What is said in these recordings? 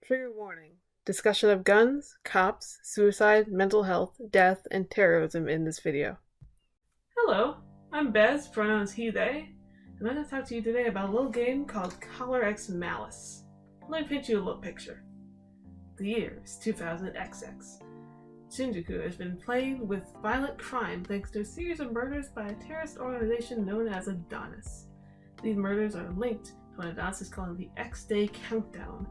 Trigger warning. Discussion of guns, cops, suicide, mental health, death, and terrorism in this video. Hello, I'm Bez, pronouns he, they, and I'm going to talk to you today about a little game called Collar X Malice. Let me paint you a little picture. The year is 2000XX. Shinjuku has been plagued with violent crime thanks to a series of murders by a terrorist organization known as Adonis. These murders are linked to what Adonis is calling the X-Day Countdown,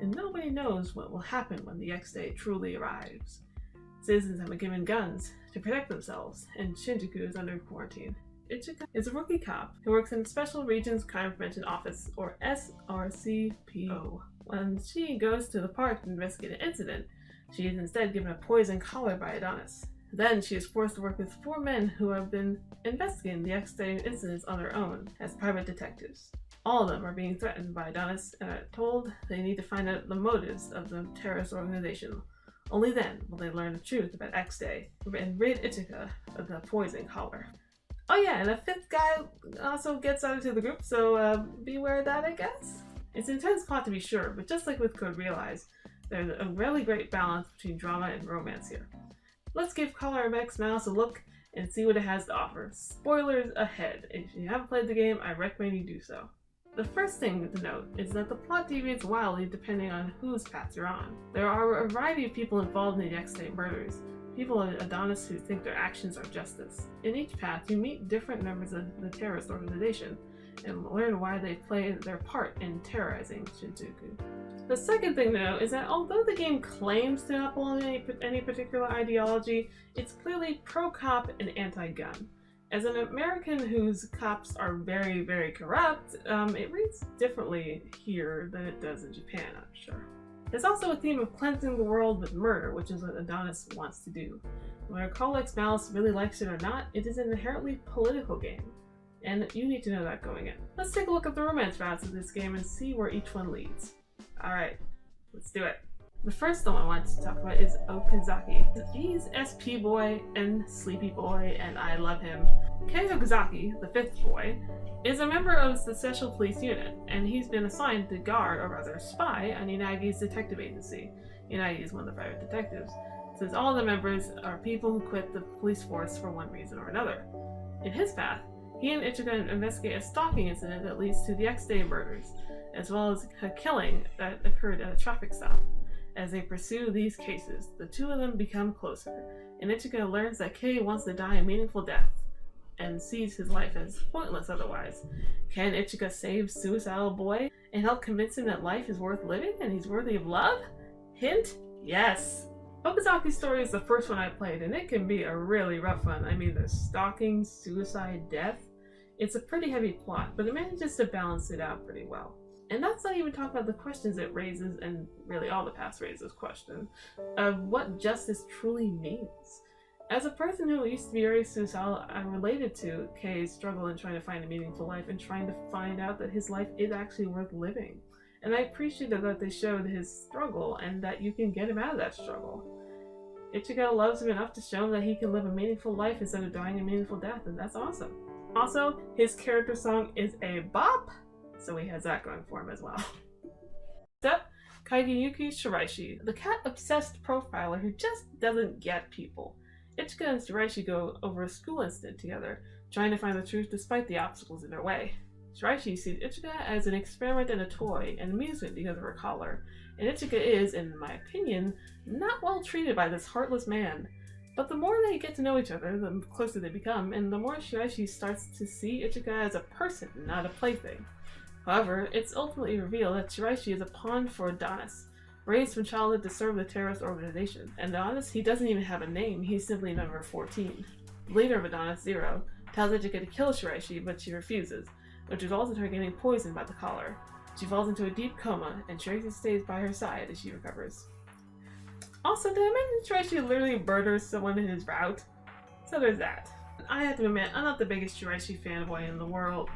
and nobody knows what will happen when the X-Day truly arrives. Citizens have been given guns to protect themselves, and Shinjuku is under quarantine. Ichika is a rookie cop who works in Special Regions Crime Prevention Office, or SRCPO. When she goes to the park to investigate an incident, she is instead given a poison collar by Adonis. Then she is forced to work with 4 men who have been investigating the X-Day incidents on their own as private detectives. All of them are being threatened by Adonis and are told they need to find out the motives of the terrorist organization. Only then will they learn the truth about X-Day and rid Ichika of the poison collar. Oh yeah, and a 5th guy also gets added to the group, so beware of that, I guess? It's an intense plot to be sure, but just like with Code Realize, there's a really great balance between drama and romance here. Let's give Collar X Malice a look and see what it has to offer. Spoilers ahead. If you haven't played the game, I recommend you do so. The first thing to note is that the plot deviates wildly depending on whose path you're on. There are a variety of people involved in the X-Day murders, people at Adonis who think their actions are justice. In each path, you meet different members of the terrorist organization and learn why they play their part in terrorizing Shinjuku. The second thing to note is that although the game claims to not belong to any particular ideology, it's clearly pro-cop and anti-gun. As an American whose cops are very, very corrupt, it reads differently here than it does in Japan, I'm sure. There's also a theme of cleansing the world with murder, which is what Adonis wants to do. Whether Collar X Malice really likes it or not, it is an inherently political game, and you need to know that going in. Let's take a look at the romance routes of this game and see where each one leads. Alright, let's do it. The first one I want to talk about is Okazaki. He's SP boy and sleepy boy, and I love him. Kei Okazaki, the 5th boy, is a member of the Special Police Unit, and he's been assigned to guard, or rather spy, on Unagi's detective agency. Unagi is one of the private detectives, since all the members are people who quit the police force for one reason or another. In his path, he and Ichika investigate a stalking incident that leads to the X-Day murders, as well as a killing that occurred at a traffic stop. As they pursue these cases, the two of them become closer, and Ichika learns that Kei wants to die a meaningful death, and sees his life as pointless otherwise. Can Ichika save suicidal boy and help convince him that life is worth living and he's worthy of love? Hint? Yes! Okazaki's story is the first one I played, and it can be a really rough one. I mean, there's stalking, suicide, death. It's a pretty heavy plot, but it manages to balance it out pretty well. And that's not even talking about the questions it raises, and really all the past raises question, of what justice truly means. As a person who used to be very suicidal, I related to Kei's struggle in trying to find a meaningful life and trying to find out that his life is actually worth living. And I appreciated that they showed his struggle and that you can get him out of that struggle. Ichika loves him enough to show him that he can live a meaningful life instead of dying a meaningful death, and that's awesome. Also, his character song is a bop, so he has that going for him as well. Next up, Kageyuki Shiraishi, the cat-obsessed profiler who just doesn't get people. Ichika and Shiraishi go over a school incident together, trying to find the truth despite the obstacles in their way. Shiraishi sees Ichika as an experiment and a toy, an amusement because of her collar, and Ichika is, in my opinion, not well treated by this heartless man. But the more they get to know each other, the closer they become, and the more Shiraishi starts to see Ichika as a person, not a plaything. However, it's ultimately revealed that Shiraishi is a pawn for Adonis, raised from childhood to serve the terrorist organization. And Adonis, he doesn't even have a name, he's simply number 14. The leader of Adonis, Zero, tells Ichika to kill Shiraishi, but she refuses, which results in her getting poisoned by the collar. She falls into a deep coma, and Shiraishi stays by her side as she recovers. Also, did I mention Shiraishi literally murders someone in his route? So there's that. I have to admit, I'm not the biggest Shiraishi fanboy in the world.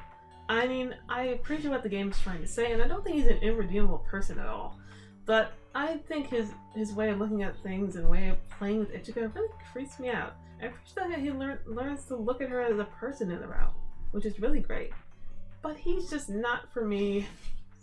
I mean, I appreciate what the game is trying to say, and I don't think he's an irredeemable person at all. But I think his way of looking at things and way of playing with Ichika really freaks me out. I appreciate that he learns to look at her as a person in the route, which is really great. But he's just not for me.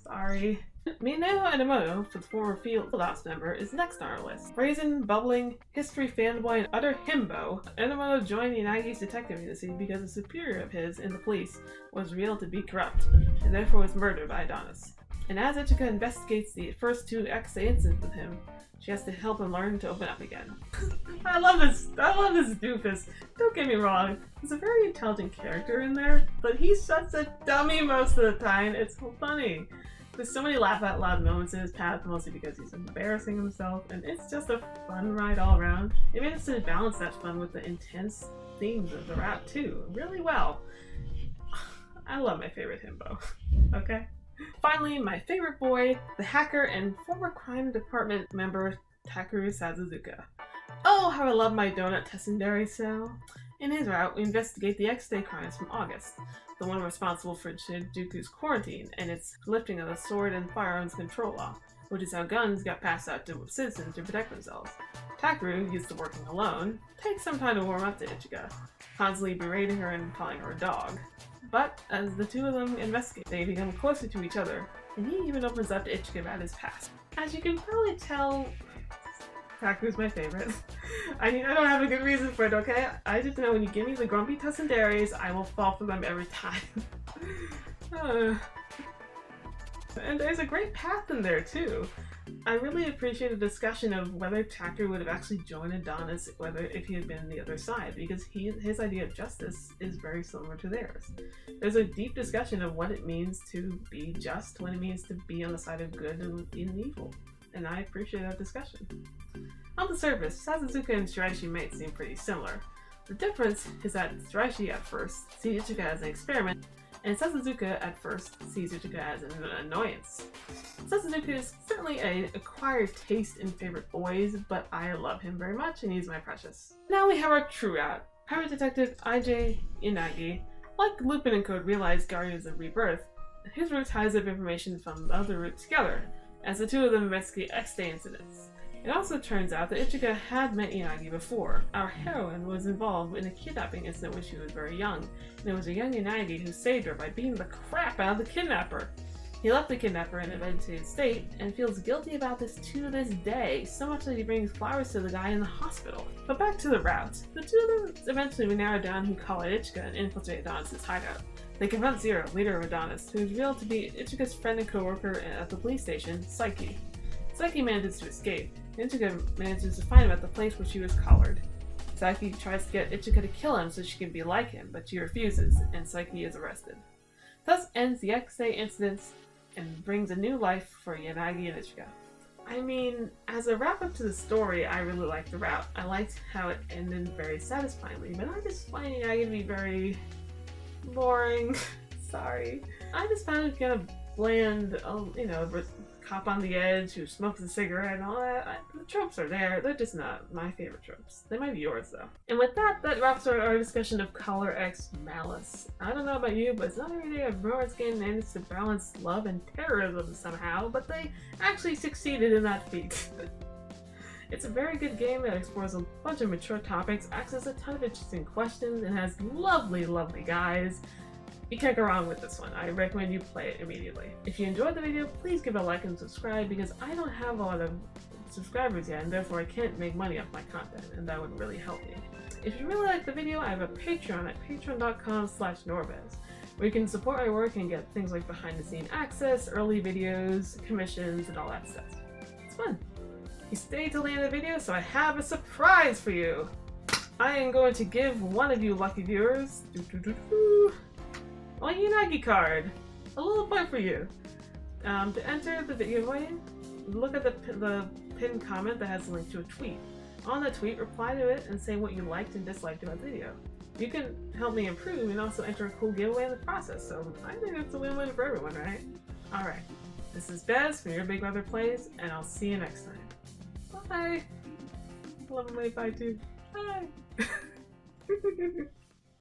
Sorry. Mineo Enomoto, the former Field Ops member, is next on our list. Brazen, bubbling, history fanboy, and utter himbo, Enomoto joined Unagi's detective agency because a superior of his in the police was revealed to be corrupt, and therefore was murdered by Adonis. And as Ichika investigates the first two XA incidents with him, she has to help him learn to open up again. I love this doofus. Don't get me wrong, he's a very intelligent character in there, but he's such a dummy most of the time. It's so funny. There's so many laugh out loud moments in his path, mostly because he's embarrassing himself, and it's just a fun ride all around. It manages to balance that fun with the intense themes of the route too, really well. I love my favorite himbo. Okay? Finally, my favorite boy, the hacker and former crime department member Takeru Sazuzuka. Oh, how I love my donut tsundere cell. In his route, we investigate the X-Day crimes from August, the one responsible for Shinjuku's quarantine and its lifting of the sword and firearms control law, which is how guns got passed out to citizens to protect themselves. Takeru, used to working alone, takes some time to warm up to Ichika, constantly berating her and calling her a dog. But as the two of them investigate, they become closer to each other, and he even opens up to Ichika about his past. As you can probably tell, Takeru's my favorite. I don't have a good reason for it, okay? I just know when you give me the grumpy tsunderes, I will fall for them every time. And there's a great path in there, too. I really appreciate a discussion of whether Takeru would have actually joined Adonis if he had been on the other side, because his idea of justice is very similar to theirs. There's a deep discussion of what it means to be just, what it means to be on the side of good and evil, and I appreciate that discussion. On the surface, Sazuzuka and Shiraishi might seem pretty similar. The difference is that Shiraishi at first sees Ichika as an experiment, and Sazuzuka at first sees Ichika as an annoyance. Sazuzuka is certainly an acquired taste in favorite boys, but I love him very much and he's my precious. Now we have our true route. Private Detective IJ Inagi, like Lupin and Code Realized Guardians of Rebirth, his route ties up information from the other route together, as the two of them investigate X-Day incidents. It also turns out that Ichika had met Inagi before. Our heroine was involved in a kidnapping incident when she was very young, and it was a young Inagi who saved her by beating the crap out of the kidnapper. He left the kidnapper in a vegetative state and feels guilty about this to this day, so much that he brings flowers to the guy in the hospital. But back to the route. The two of them eventually narrow down who call it Ichika and infiltrate Adonis' hideout. They confront Zero, leader of Adonis, who is revealed to be Ichika's friend and co-worker at the police station, Psyche. Psyche manages to escape, and Ichika manages to find him at the place where she was collared. Psyche tries to get Ichika to kill him so she can be like him, but she refuses, and Psyche is arrested. Thus ends the X-Day incidents and brings a new life for Yanagi and Ichika. I mean, as a wrap-up to the story, I really liked the route. I liked how it ended very satisfyingly, but I just find Yanagi to be very boring. Sorry. I just found it kind of bland, cop on the edge who smokes a cigarette and all that. The tropes are there. They're just not my favorite tropes. They might be yours though. And with that wraps our discussion of Color X Malice. I don't know about you, but it's not every day a romance game manages to balance love and terrorism somehow, but they actually succeeded in that feat. It's a very good game that explores a bunch of mature topics, asks a ton of interesting questions, and has lovely, lovely guys. You can't go wrong with this one. I recommend you play it immediately. If you enjoyed the video, please give it a like and subscribe because I don't have a lot of subscribers yet and therefore I can't make money off my content and that would really help me. If you really like the video, I have a Patreon at patreon.com/Norbez where you can support my work and get things like behind the scene access, early videos, commissions, and all that stuff. It's fun. You stayed till the end of the video, so I have a surprise for you. I am going to give one of you lucky viewers a Unagi card. A little point for you. To enter the giveaway, look at the pinned comment that has a link to a tweet. On the tweet, reply to it and say what you liked and disliked about the video. You can help me improve and also enter a cool giveaway in the process, so I think it's a win-win for everyone, right? Alright, this is Bez from Your Big Brother Plays, and I'll see you next time. Bye! Love and wave bye too. Bye!